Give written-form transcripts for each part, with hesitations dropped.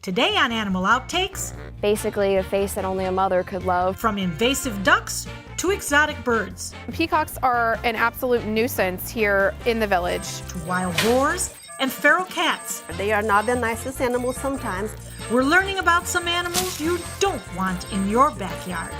Today on Animal Outtakes, basically a face that only a mother could love. From invasive ducks to exotic birds, peacocks are an absolute nuisance here in the village. To wild boars and feral cats. They are not the nicest animals sometimes. We're learning about some animals you don't want in your backyard.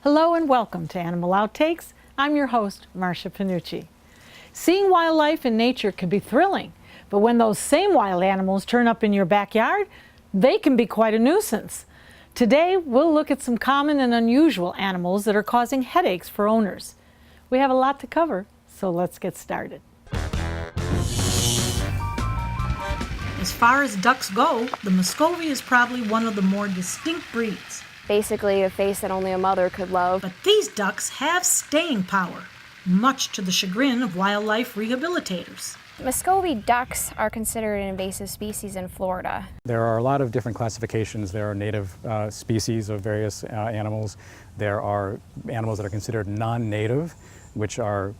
Hello and welcome to Animal Outtakes. I'm your host, Marsha Panuce. Seeing wildlife in nature can be thrilling, but when those same wild animals turn up in your backyard, they can be quite a nuisance. Today, we'll look at some common and unusual animals that are causing headaches for owners. We have a lot to cover, so let's get started. As far as ducks go, the Muscovy is probably one of the more distinct breeds. Basically a face that only a mother could love. But these ducks have staying power, much to the chagrin of wildlife rehabilitators. Muscovy ducks are considered an invasive species in Florida. There are a lot of different classifications. There are native species of various animals. There are animals that are considered non-native, which are,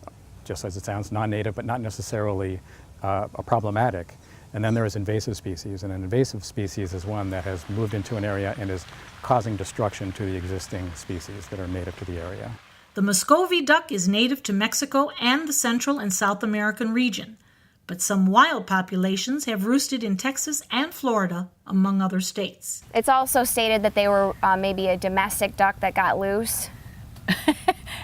just as it sounds, non-native, but not necessarily problematic. And then there is invasive species, and an invasive species is one that has moved into an area and is causing destruction to the existing species that are native to the area. The Muscovy duck is native to Mexico and the Central and South American region, but some wild populations have roosted in Texas and Florida, among other states. It's also stated that they were maybe a domestic duck that got loose.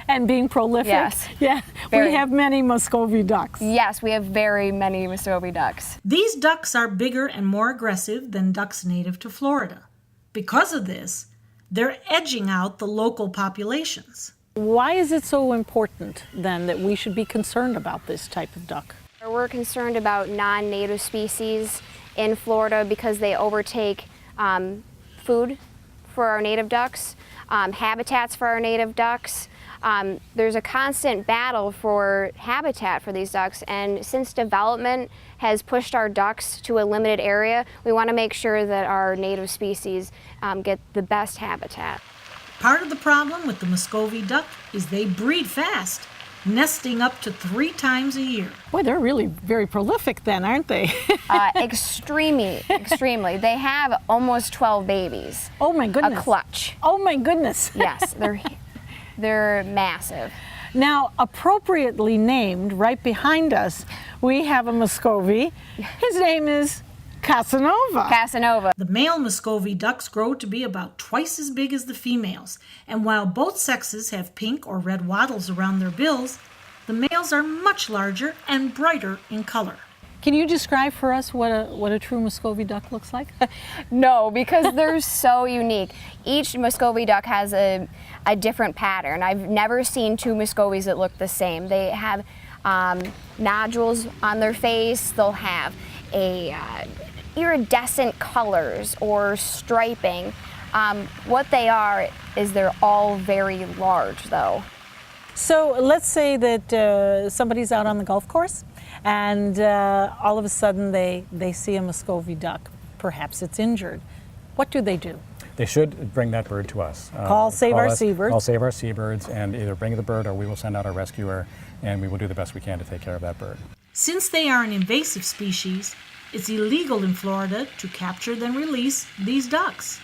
And being prolific? Yes. Yeah, Very. We have many Muscovy ducks. Yes, we have very many Muscovy ducks. These ducks are bigger and more aggressive than ducks native to Florida. Because of this, they're edging out the local populations. Why is it so important, then, that we should be concerned about this type of duck? We're concerned about non-native species in Florida because they overtake food for our native ducks, habitats for our native ducks. There's a constant battle for habitat for these ducks, and since development has pushed our ducks to a limited area, we want to make sure that our native species get the best habitat. Part of the problem with the Muscovy duck is they breed fast, nesting up to 3 times a year. Boy, they're really very prolific then, aren't they? Extremely. They have almost 12 babies. Oh my goodness. A clutch. Oh my goodness. Yes, they're massive. Now, appropriately named, right behind us, we have a Muscovy. His name is Casanova. The male Muscovy ducks grow to be about twice as big as the females, and while both sexes have pink or red wattles around their bills, the males are much larger and brighter in color. Can you describe for us what a true Muscovy duck looks like? No, because they're so unique. Each Muscovy duck has a different pattern. I've never seen 2 Muscovies that look the same. They have nodules on their face. They'll have iridescent colors or striping. What they are is they're all very large, though. So let's say that somebody's out on the golf course and all of a sudden they see a Muscovy duck. Perhaps it's injured. What do? They should bring that bird to us. Call Save Our Seabirds. Call Save Our Seabirds and either bring the bird or we will send out a rescuer and we will do the best we can to take care of that bird. Since they are an invasive species, it's illegal in Florida to capture then release these ducks.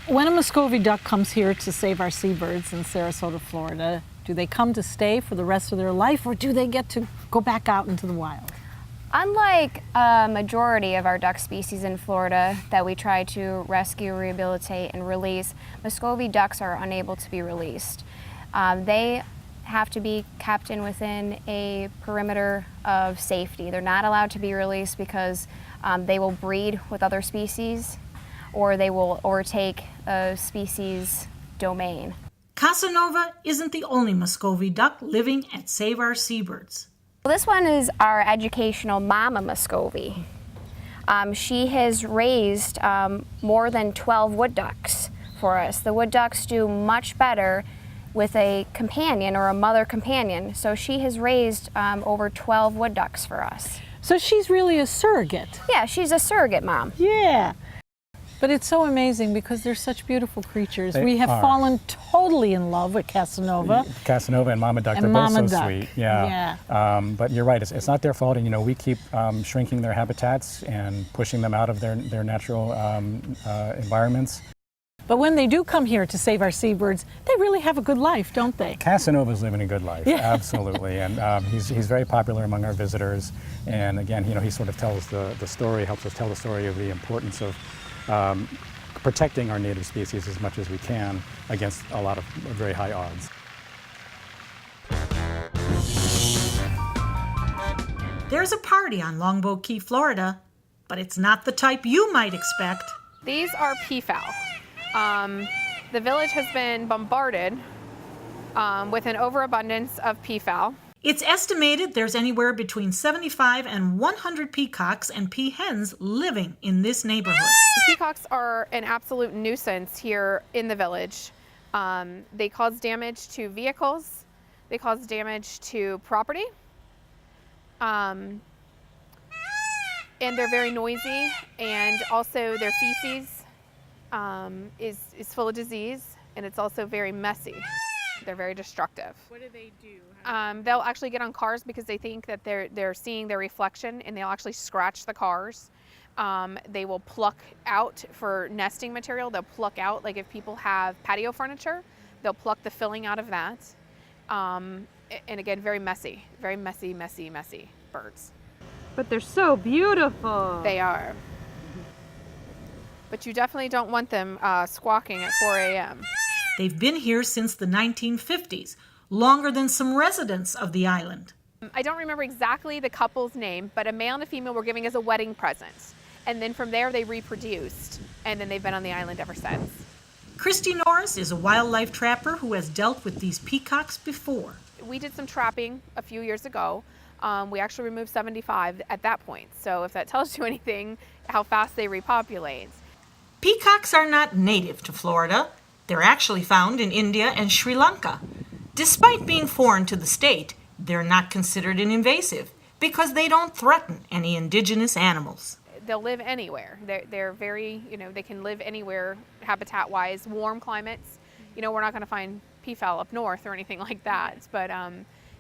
When a Muscovy duck comes here to Save Our Seabirds in Sarasota, Florida, do they come to stay for the rest of their life or do they get to go back out into the wild? Unlike a majority of our duck species in Florida that we try to rescue, rehabilitate, and release, Muscovy ducks are unable to be released. They have to be kept within a perimeter of safety. They're not allowed to be released because they will breed with other species or they will overtake a species' domain. Casanova isn't the only Muscovy duck living at Save Our Seabirds. This one is our educational mama Muscovy. She has raised more than 12 wood ducks for us. The wood ducks do much better with a companion or a mother companion, so she has raised over 12 wood ducks for us. So she's really a surrogate. Yeah, she's a surrogate mom. Yeah. But it's so amazing because they're such beautiful creatures. They We have are. fallen totally in love with Casanova. Casanova and Mama Duck, And they're Mama both so Duck, sweet. Yeah. But you're right, it's not their fault. And, you know, we keep shrinking their habitats and pushing them out of their natural environments. But when they do come here to save our seabirds, they really have a good life, don't they? Casanova's living a good life, Yeah. absolutely, and he's very popular among our visitors. And again, you know, he sort of tells the story, helps us tell the story of the importance of protecting our native species as much as we can against a lot of very high odds. There's a party on Longboat Key, Florida, but it's not the type you might expect. These are peafowl. The village has been bombarded with an overabundance of peafowl. It's estimated there's anywhere between 75 and 100 peacocks and peahens living in this neighborhood. Peacocks are an absolute nuisance here in the village. They cause damage to vehicles. They cause damage to property. And they're very noisy, and also their feces is full of disease, and it's also very messy. They're very destructive. What do they do? They'll actually get on cars because they think that they're seeing their reflection, and they'll actually scratch the cars. They will pluck out for nesting material. They'll pluck out, like if people have patio furniture, they'll pluck the filling out of that. And again, very messy birds. But they're so beautiful. They are. But you definitely don't want them squawking at 4 a.m. They've been here since the 1950s, longer than some residents of the island. I don't remember exactly the couple's name, but a male and a female were giving us a wedding present. And then from there they reproduced, and then they've been on the island ever since. Christy Norris is a wildlife trapper who has dealt with these peacocks before. We did some trapping a few years ago. We actually removed 75 at that point. So if that tells you anything, how fast they repopulate. Peacocks are not native to Florida. They're actually found in India and Sri Lanka. Despite being foreign to the state, they're not considered an invasive because they don't threaten any indigenous animals. They'll live anywhere. They're very, they can live anywhere habitat-wise, warm climates. We're not going to find peafowl up north or anything like that, but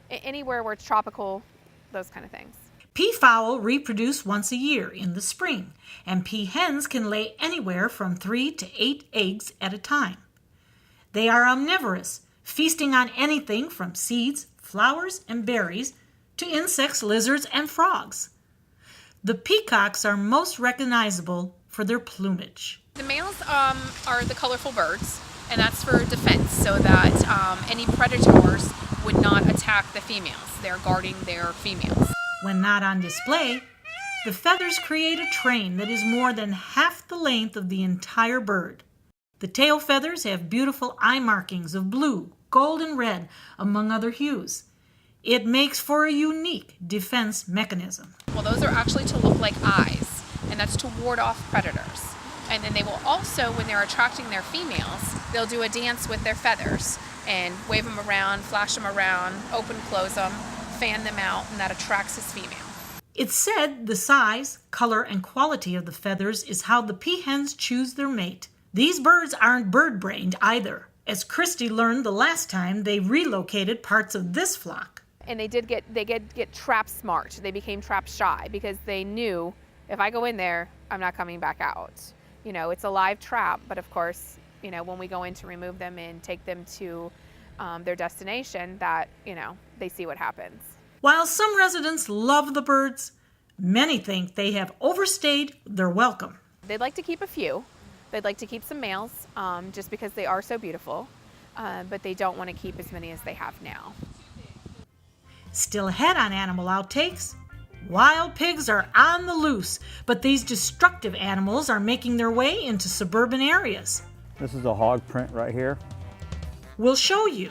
anywhere where it's tropical, those kind of things. Peafowl reproduce once a year in the spring, and peahens can lay anywhere from 3 to 8 eggs at a time. They are omnivorous, feasting on anything from seeds, flowers, and berries to insects, lizards, and frogs. The peacocks are most recognizable for their plumage. The males are the colorful birds, and that's for defense, so that any predators would not attack the females. They're guarding their females. When not on display, the feathers create a train that is more than half the length of the entire bird. The tail feathers have beautiful eye markings of blue, gold, and red, among other hues. It makes for a unique defense mechanism. Well, those are actually to look like eyes, and that's to ward off predators. And then they will also, when they're attracting their females, they'll do a dance with their feathers and wave them around, flash them around, open, close them, fan them out, and that attracts his female. It's said the size, color, and quality of the feathers is how the peahens choose their mate. These birds aren't bird-brained either, as Christy learned the last time they relocated parts of this flock. And they get trap smart. They became trap shy because they knew if I go in there, I'm not coming back out. It's a live trap, but of course, when we go in to remove them and take them to their destination, that, they see what happens. While some residents love the birds, many think they have overstayed their welcome. They'd like to keep a few. They'd like to keep some males just because they are so beautiful, but they don't want to keep as many as they have now. Still ahead on Animal Outtakes, wild pigs are on the loose, but these destructive animals are making their way into suburban areas. This is a hog print right here. We'll show you.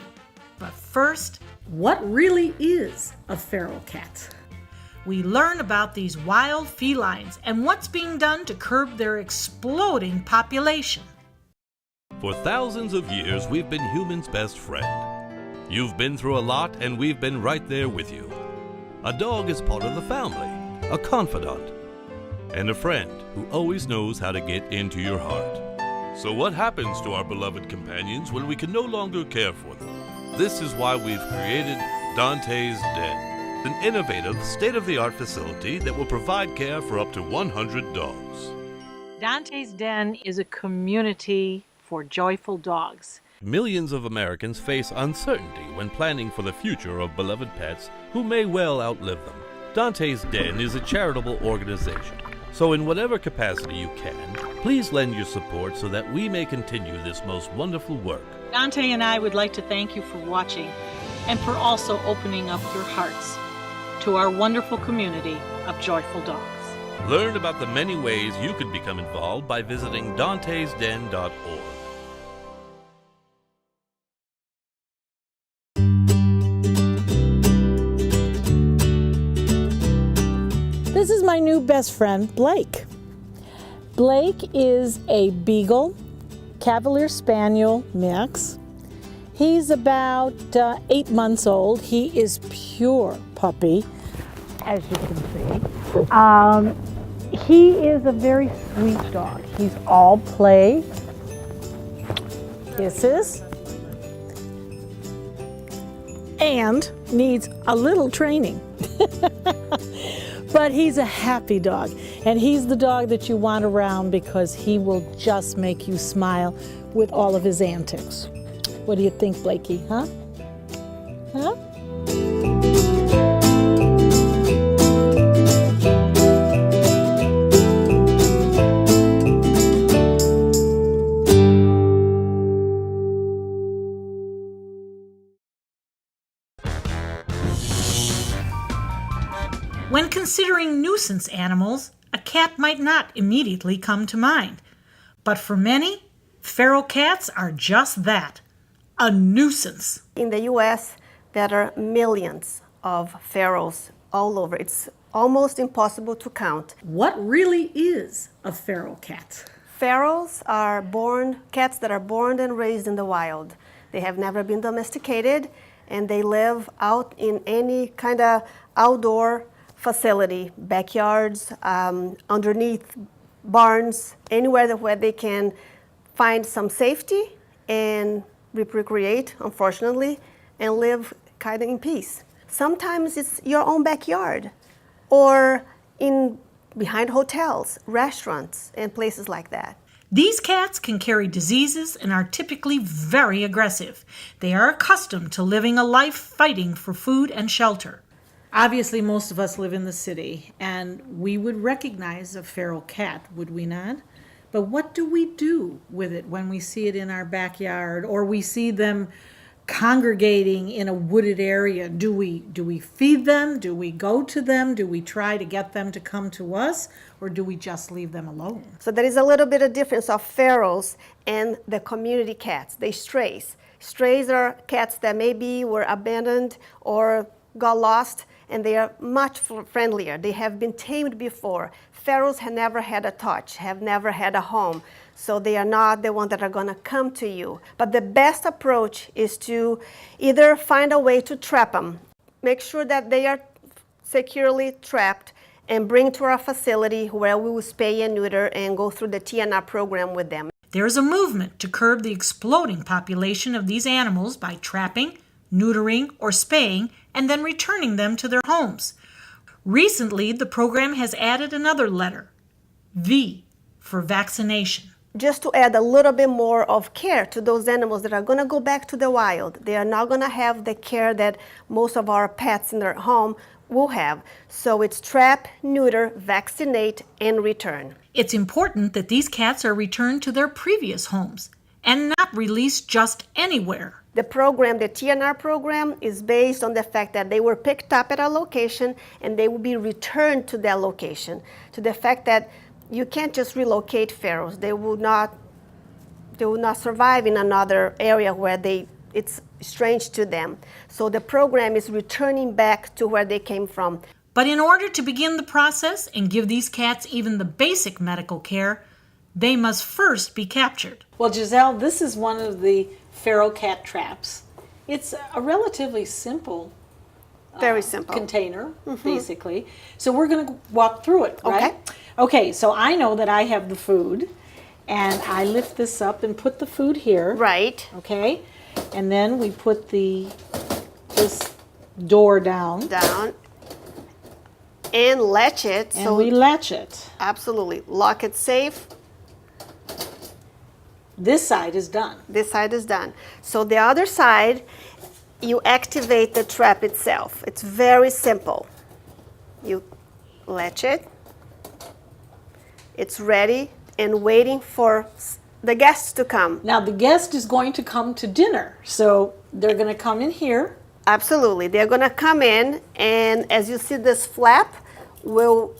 But first, what really is a feral cat? We learn about these wild felines and what's being done to curb their exploding population. For thousands of years, we've been humans' best friend. You've been through a lot, and we've been right there with you. A dog is part of the family. a confidant, and a friend who always knows how to get into your heart. So what happens to our beloved companions when we can no longer care for them? This is why we've created Dante's Den, an innovative, state-of-the-art facility that will provide care for up to 100 dogs. Dante's Den is a community for joyful dogs. Millions of Americans face uncertainty when planning for the future of beloved pets who may well outlive them. Dante's Den is a charitable organization, so in whatever capacity you can, please lend your support so that we may continue this most wonderful work. Dante and I would like to thank you for watching and for also opening up your hearts to our wonderful community of joyful dogs. Learn about the many ways you could become involved by visiting dantesden.org. This is my new best friend, Blake. Blake is a Beagle Cavalier Spaniel mix. He's about 8 months old. He is pure puppy, as you can see. He is a very sweet dog. He's all play, kisses, and needs a little training. But he's a happy dog, and he's the dog that you want around because he will just make you smile with all of his antics. What do you think, Blakey, huh? Huh? When considering nuisance animals, a cat might not immediately come to mind. But for many, feral cats are just that, a nuisance. In the U.S., there are millions of ferals all over. It's almost impossible to count. What really is a feral cat? Ferals are cats that are born and raised in the wild. They have never been domesticated, and they live out in any kind of outdoor facility, backyards, underneath barns, anywhere where they can find some safety and recreate, unfortunately, and live kind of in peace. Sometimes it's your own backyard or behind hotels, restaurants, and places like that. These cats can carry diseases and are typically very aggressive. They are accustomed to living a life fighting for food and shelter. Obviously, most of us live in the city, and we would recognize a feral cat, would we not? But what do we do with it when we see it in our backyard or we see them congregating in a wooded area? Do we feed them? Do we go to them? Do we try to get them to come to us? Or do we just leave them alone? So there is a little bit of difference of ferals and the community cats, the strays. Strays are cats that maybe were abandoned or got lost, and they are much friendlier. They have been tamed before. Ferals have never had a touch, have never had a home, so they are not the ones that are gonna come to you. But the best approach is to either find a way to trap them, make sure that they are securely trapped, and bring to our facility where we will spay and neuter and go through the TNR program with them. There is a movement to curb the exploding population of these animals by trapping, neutering, or spaying, and then returning them to their homes. Recently, the program has added another letter, V, for vaccination. Just to add a little bit more of care to those animals that are going to go back to the wild. They are not going to have the care that most of our pets in their home will have. So it's trap, neuter, vaccinate, and return. It's important that these cats are returned to their previous homes and not released just anywhere. The program, the TNR program, is based on the fact that they were picked up at a location and they will be returned to that location. To the fact that you can't just relocate ferals. They will not survive in another area where it's strange to them. So the program is returning back to where they came from. But in order to begin the process and give these cats even the basic medical care, they must first be captured. Well, Giselle, this is one of the feral cat traps. It's a relatively simple Very simple. container, basically. So we're going to walk through it, right? Okay, so I know that I have the food, and I lift this up and put the food here. Right. Okay, and then we put this door down. Down. And latch it. And we latch it. Absolutely. Lock it safe. This side is done. This side is done. So the other side, you activate the trap itself. It's very simple. You latch it. It's ready and waiting for the guests to come. Now the guest is going to come to dinner, so they're going to come in here. Absolutely. They're going to come in, and as you see, this flap will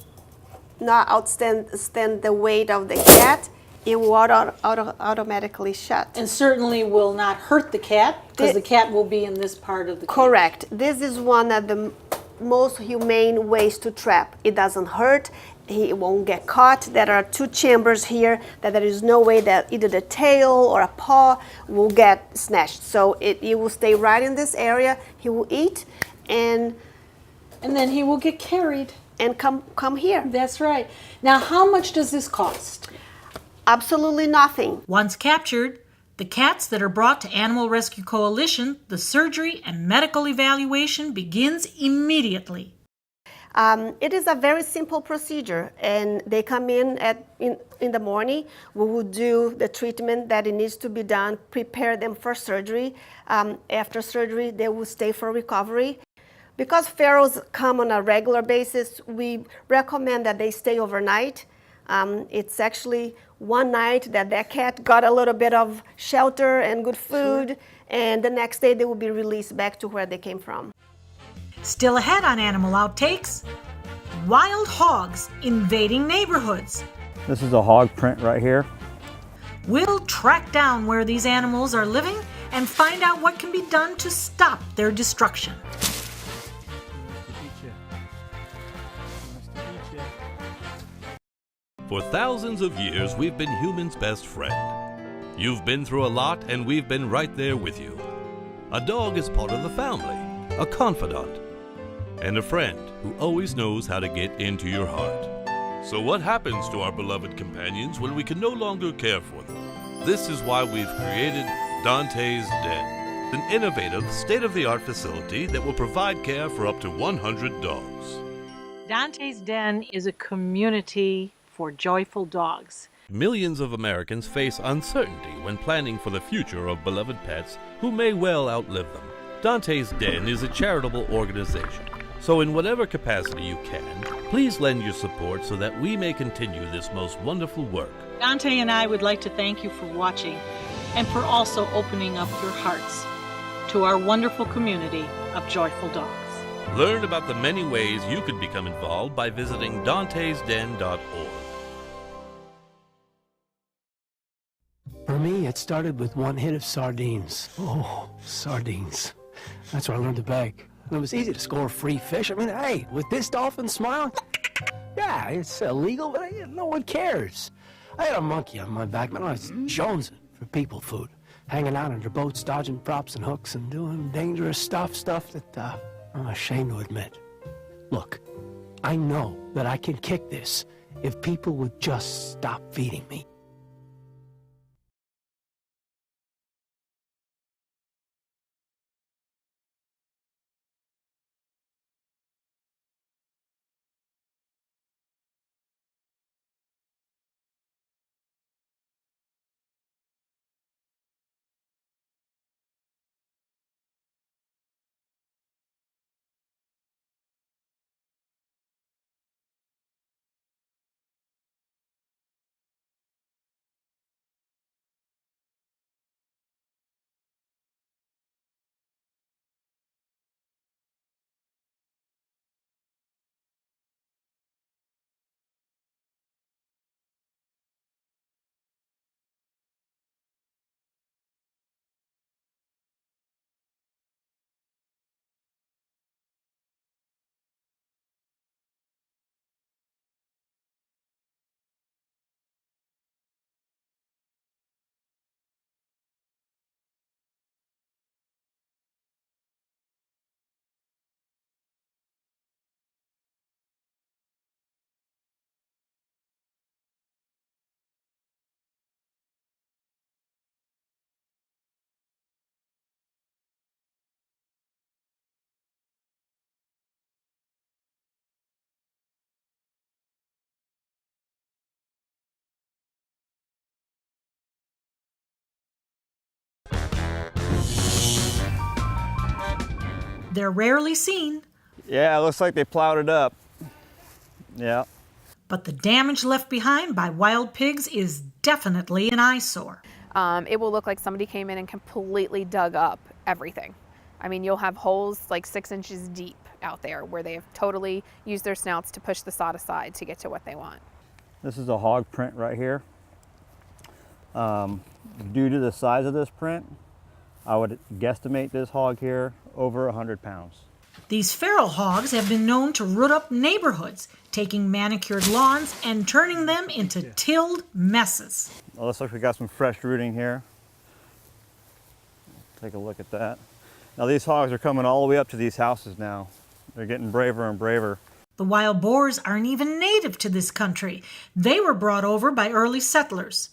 not stand the weight of the cat. It will automatically shut. And certainly will not hurt the cat, because the cat will be in this part of the cage. Correct. This is one of the most humane ways to trap. It doesn't hurt. He won't get caught. There are two chambers here that there is no way that either the tail or a paw will get snatched. So it will stay right in this area. He will eat, and then he will get carried. And come here. That's right. Now, how much does this cost? Absolutely nothing. Once captured, the cats that are brought to Animal Rescue Coalition, the surgery and medical evaluation begins immediately. It is a very simple procedure, and they come in in the morning. We will do the treatment that it needs to be done, prepare them for surgery. After surgery, they will stay for recovery. Because ferals come on a regular basis, we recommend that they stay overnight. It's actually one night that cat got a little bit of shelter and good food, and the next day they will be released back to where they came from. Still ahead on Animal Outtakes, wild hogs invading neighborhoods. This is a hog print right here. We'll track down where these animals are living and find out what can be done to stop their destruction. For thousands of years, we've been humans' best friend. You've been through a lot, and we've been right there with you. A dog is part of the family, a confidant, and a friend who always knows how to get into your heart. So what happens to our beloved companions when we can no longer care for them? This is why we've created Dante's Den, an innovative, state-of-the-art facility that will provide care for up to 100 dogs. Dante's Den is a community for joyful dogs. Millions of Americans face uncertainty when planning for the future of beloved pets who may well outlive them. Dante's Den is a charitable organization, so in whatever capacity you can, please lend your support so that we may continue this most wonderful work. Dante and I would like to thank you for watching and for also opening up your hearts to our wonderful community of joyful dogs. Learn about the many ways you could become involved by visiting dantesden.org. For me, it started with one hit of sardines. Oh, sardines. That's where I learned to beg. And it was easy to score free fish. I mean, hey, with this dolphin smile, yeah, it's illegal, but no one cares. I had a monkey on my back, man. I was jonesing for people food. Hanging out under boats, dodging props and hooks, and doing dangerous stuff that I'm ashamed to admit. Look, I know that I can kick this if people would just stop feeding me. they're rarely seen. Yeah, it looks like they plowed it up. Yeah. But the damage left behind by wild pigs is definitely an eyesore. It will look like somebody came in and completely dug up everything. I mean, you'll have holes like 6 inches deep out there where they have totally used their snouts to push the sod aside to get to what they want. This is a hog print right here. Due to the size of this print, I would guesstimate this hog here over 100 pounds. These feral hogs have been known to root up neighborhoods, taking manicured lawns and turning them into tilled messes. Well, looks like we got some fresh rooting here. Take a look at that. Now these hogs are coming all the way up to these houses now. They're getting braver and braver. The wild boars aren't even native to this country. They were brought over by early settlers.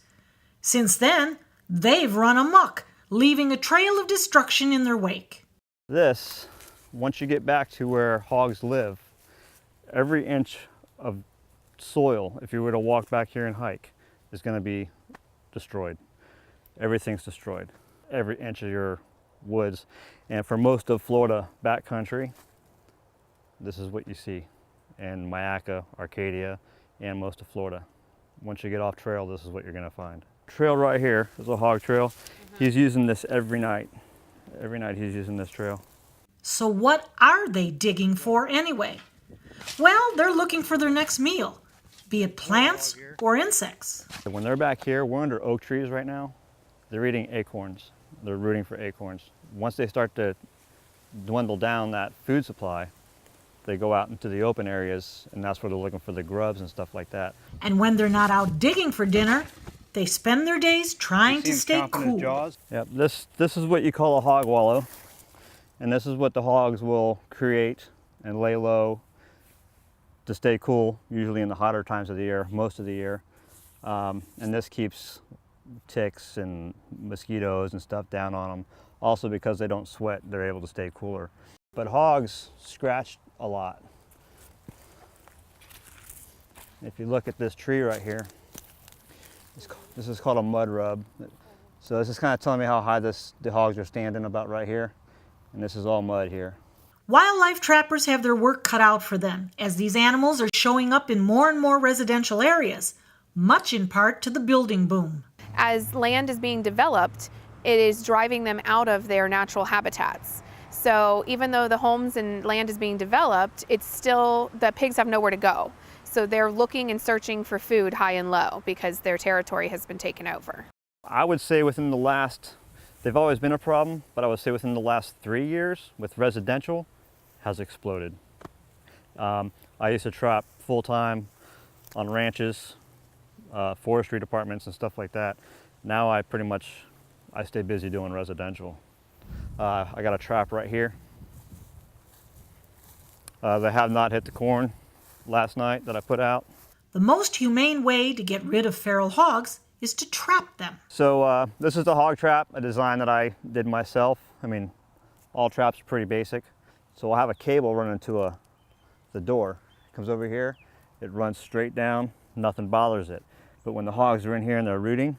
Since then, they've run amok, leaving a trail of destruction in their wake. This, once you get back to where hogs live, every inch of soil, if you were to walk back here and hike, is going to be destroyed. Everything's destroyed. Every inch of your woods. And for most of Florida backcountry, this is what you see in Mayaca, Arcadia, and most of Florida. Once you get off trail, this is what you're going to find. Trail right here is a hog trail. He's using this every night. Every night he's using this trail. So what are they digging for anyway? Well, they're looking for their next meal, be it plants or insects. When they're back here, we're under oak trees right now. They're eating acorns. They're rooting for acorns. Once they start to dwindle down that food supply, they go out into the open areas, and that's where they're looking for the grubs and stuff like that. And when they're not out digging for dinner, they spend their days trying to stay cool. Yep, this is what you call a hog wallow, and this is what the hogs will create and lay low to stay cool, usually in the hotter times of the year, most of the year. And this keeps ticks and mosquitoes and stuff down on them. Also because they don't sweat, they're able to stay cooler. But hogs scratch a lot. If you look at this tree right here, this is called a mud rub. So this is kind of telling me how high the hogs are standing about right here. And this is all mud here. Wildlife trappers have their work cut out for them, as these animals are showing up in more and more residential areas, much in part to the building boom. As land is being developed, it is driving them out of their natural habitats. So even though the homes and land is being developed, it's still, the pigs have nowhere to go. So they're looking and searching for food high and low because their territory has been taken over. I would say within the last, they've always been a problem, but I would say within the last 3 years with residential has exploded. I used to trap full-time on ranches, forestry departments and stuff like that. Now I stay busy doing residential. I got a trap right here. They have not hit the corn last night that I put out. The most humane way to get rid of feral hogs is to trap them. So this is the hog trap, a design that I did myself. I mean, all traps are pretty basic. So I'll have a cable running to the door. It comes over here, it runs straight down, nothing bothers it. But when the hogs are in here and they're rooting,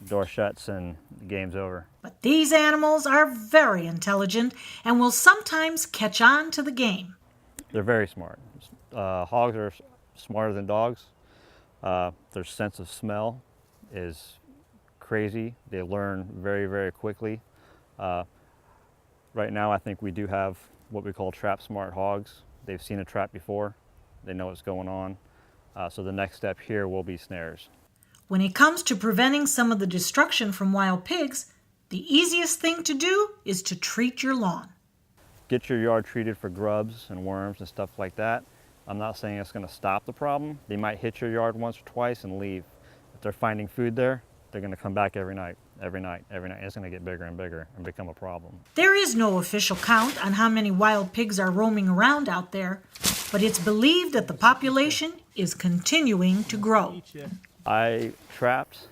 the door shuts and the game's over. But these animals are very intelligent and will sometimes catch on to the game. They're very smart. Hogs are smarter than dogs. Their sense of smell is crazy. They learn very, very quickly. Right now I think we do have what we call trap smart hogs. They've seen a trap before. They know what's going on. So the next step here will be snares. When it comes to preventing some of the destruction from wild pigs, the easiest thing to do is to treat your lawn. Get your yard treated for grubs and worms and stuff like that. I'm not saying it's going to stop the problem. They might hit your yard once or twice and leave. If they're finding food there, they're going to come back every night, every night, every night. It's going to get bigger and bigger and become a problem. There is no official count on how many wild pigs are roaming around out there, but it's believed that the population is continuing to grow. I trapped,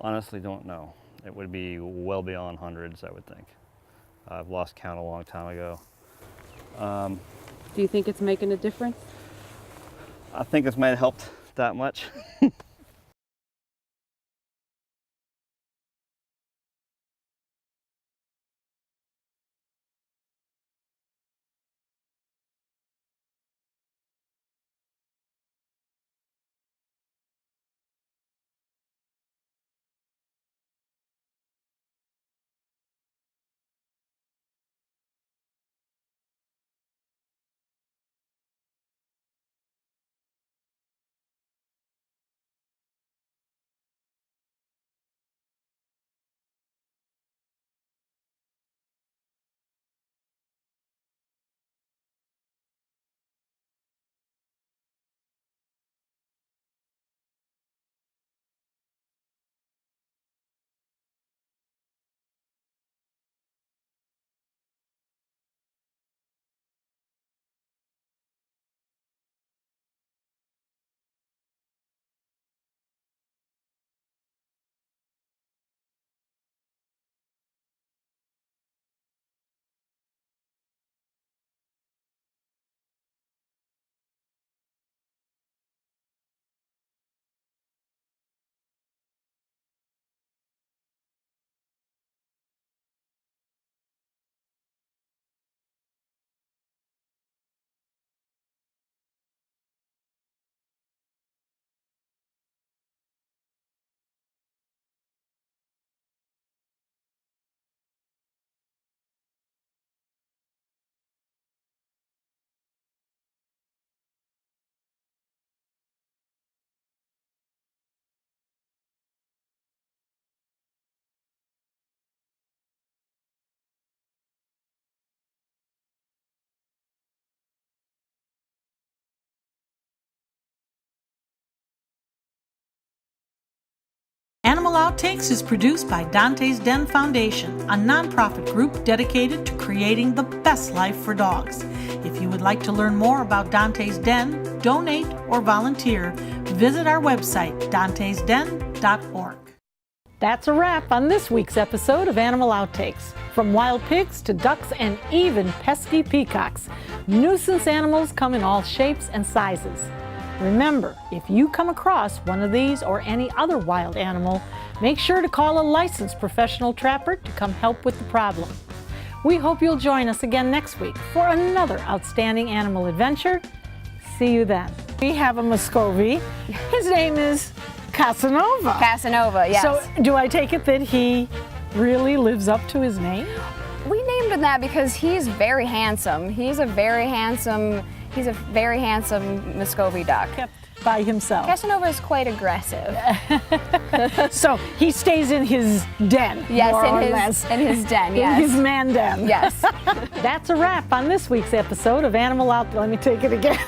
honestly don't know. It would be well beyond hundreds, I would think. I've lost count a long time ago. Do you think it's making a difference? I think this might have helped that much. Animal Outtakes is produced by Dante's Den Foundation, a nonprofit group dedicated to creating the best life for dogs. If you would like to learn more about Dante's Den, donate, or volunteer, visit our website, dantesden.org. That's a wrap on this week's episode of Animal Outtakes. From wild pigs to ducks and even pesky peacocks, nuisance animals come in all shapes and sizes. Remember, if you come across one of these or any other wild animal, make sure to call a licensed professional trapper to come help with the problem. We hope you'll join us again next week for another outstanding animal adventure. See you then. We have a Muscovy. His name is Casanova. Casanova, yes. So do I take it that he really lives up to his name? We named him that because he's very handsome. He's a very handsome Muscovy duck. Kept by himself. Casanova is quite aggressive. So he stays in his den. Yes, more or less. in his den, yes. In his man den. Yes. That's a wrap on this week's episode of Animal Out. Let me take it again.